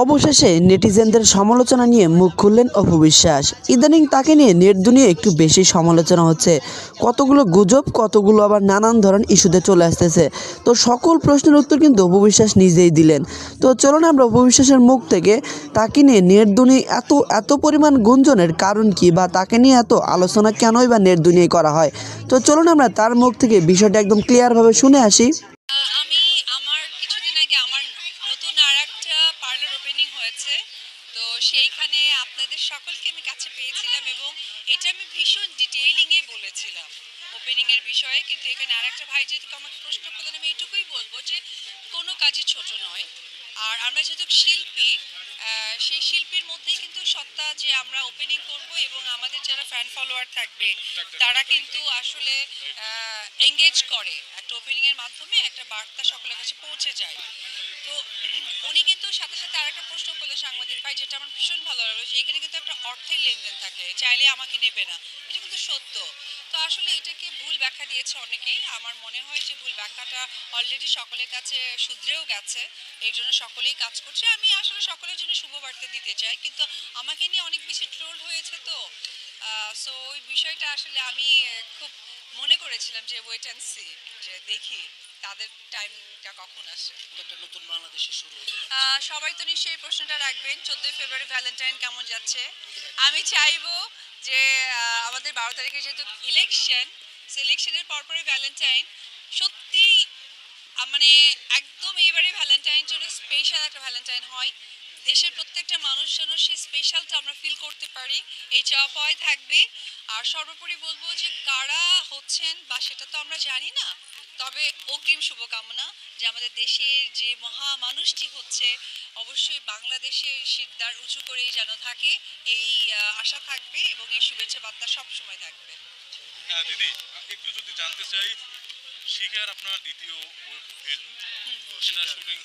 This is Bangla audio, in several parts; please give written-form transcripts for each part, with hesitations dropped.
অবশেষে নেটিজেনদের সমালোচনা নিয়ে মুখ খুললেন অপু বিশ্বাস। ইদানিং তাকে নিয়ে নেট দুনিয়ায় একটু বেশি সমালোচনা হচ্ছে। কতগুলো গুজব, কতগুলো আবার নানান ধরনের ইস্যুতে চলে আসতেছে। তো সকল প্রশ্নের উত্তর কিন্তু অপু বিশ্বাস নিজেই দিলেন। তো চলুন আমরা অপু বিশ্বাসের মুখ থেকে তাকে নিয়ে নেট দুনিয়ায় এত পরিমাণ গুঞ্জনের কারণ কি, বা তাকে নিয়ে এত আলোচনা কেনই বা নেট দুনিয়ায় করা হয়। তো চলুন আমরা তার মুখ থেকে বিষয়টা একদম ক্লিয়ারভাবে শুনে আসি। আমি আমার কিছুদিন আগে আমার নতুন আরেকটা পার্লার ওপেনিং হয়েছে। তো সেইখানে আপনাদের সকলকে আমি কাছে পেয়েছিলাম এবং এটা আমি ভীষণ ডিটেইলিংয়ে বলেছিলাম ওপেনিং এর বিষয়ে। কিন্তু এখানে আরেকটা ভাই যেহেতু আমাকে প্রশ্ন করলেন, আমি এটুকুই বলবো যে কোনো কাজই ছোট নয়। আর আমরা যেহেতু শিল্পী, সেই শিল্পীর মধ্যেই কিন্তু সত্তা যে আমরা ওপেনিং করব এবং আমাদের যারা ফ্যান ফলোয়ার থাকবে তারা কিন্তু আসলে এঙ্গেজ করে একটা ওপেনিং এর মাধ্যমে, একটা বার্তা সকলের কাছে পৌঁছে যায়। তো উনি কিন্তু সাথে সাথে আরেকটা প্রশ্ন করলেন সাংবাদিক ভাই, যেটা আমার ভীষণ ভালো লাগলো, যে এখানে কিন্তু একটা অর্থের লেনদেন থাকে, চাইলে আমাকে নেবে না। এটা কিন্তু সত্য। তো আসলে এটাকে ভুল ব্যাখ্যা দিয়েছে অনেকেই। আমার মনে হয় যে ভুল ব্যাখ্যাটা অলরেডি সকলের কাছে শুধরেও গেছে। এর জন্য সকলেই কাজ করছে। আমি আসলে সকলের জন্য শুভবার্তা দিতে চাই, কিন্তু আমাকে নিয়ে অনেক বেশি ট্রোল হয়েছে। তো সো ওই বিষয়টা আসলে আমি খুব মনে করেছিলাম যে ওয়েট অ্যান্ড সি, যে দেখি তাদের টাইমটা কখন আসে। একটা নতুন বাংলাদেশে শুরু হতে যাচ্ছে। সবাই তো নিশ্চয়ই এই প্রশ্নটা রাখবেন, 14 ফেব্রুয়ারি ভ্যালেন্টাইন কেমন যাচ্ছে। আমি চাইবো যে আমাদের 12 তারিখে যেহেতু ইলেকশন, সিলেকশনের পরপরই ভ্যালেন্টাইন সত্যি মানে একদম এইবারে ভ্যালেন্টাইন জন্য স্পেশাল একটা ভ্যালেন্টাইন হয়। দেশের প্রত্যেকটা মানুষ যেন সেই স্পেশালটা আমরা ফিল করতে পারি, এই চাওয়া পাওয়াই থাকবে। আর সর্বোপরি বলবো যে কারা হচ্ছেন বা সেটা তো আমরা জানি না, তবে অগ্রিম শুভকামনা যে আমাদের দেশের যে মহা মানুষটি হচ্ছে অবশ্যই বাংলাদেশের শিরদার উঁচু করেই যেন থাকে, এই আশা থাকবে এবং এই শুভেচ্ছা বার্তা সবসময় থাকবে। হ্যাঁ দিদি, একটু যদি জানতে চাই, শিখার আপনার দ্বিতীয় ওয়েব ফিল্ম সেটার শুটিং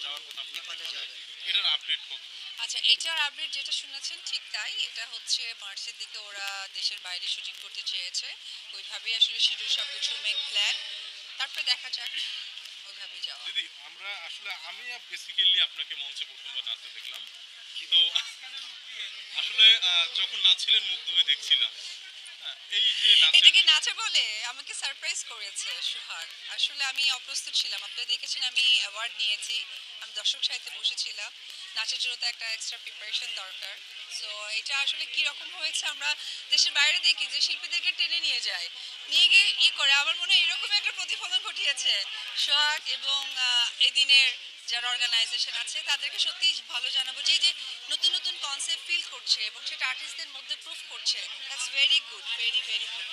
যাওয়ার কথা নেপালে আপনার যাবে। এটার আপডেট কত? আচ্ছা, এটার আপডেট যেটা শুনেছেন ঠিক তাই। এটা হচ্ছে মার্চের দিকে ওরা দেশের বাইরে শুটিং করতে চেয়েছে। ওইভাবেই আসলে শিডিউল সবকিছু মেক প্ল্যান, তারপরে দেখা যাক, ওইভাবেই যাওয়া। দিদি, আমরা আসলে আমি বেসিক্যালি আপনাকে মঞ্চে প্রথমবার নাচতে দেখলাম। তো আসলে যখন নাচছিলেন মুগ্ধ হয়ে দেখছিলাম। হ্যাঁ, এই যে নাচের এটাকে নাচে বলে আমাকে সারপ্রাইজ করেছে সোহাগ। আসলে আমি অপ্রস্তুত ছিলাম। আপনি দেখেছেন আমি অ্যাওয়ার্ড নিয়েছি, আমি দর্শক সাহিত্যে বসেছিলাম। নাচের জন্য তো একটা এক্সট্রা প্রিপারেশন দরকার। সো এটা আসলে কীরকম হয়েছে, আমরা দেশের বাইরে দেখি যে শিল্পীদেরকে টেনে নিয়ে যায়, নিয়ে গিয়ে করে। আমার মনে হয় এরকম একটা প্রতিফলন ঘটিয়েছে সোহাগ এবং এদিনের যারা অর্গানাইজেশন আছে তাদেরকে সত্যিই ভালো জানাবো যে এই যে নতুন নতুন কনসেপ্ট ফিল করছে এবং সেটা আর্টিস্টদের মধ্যে প্রুভ করছে। That's very good, very very good.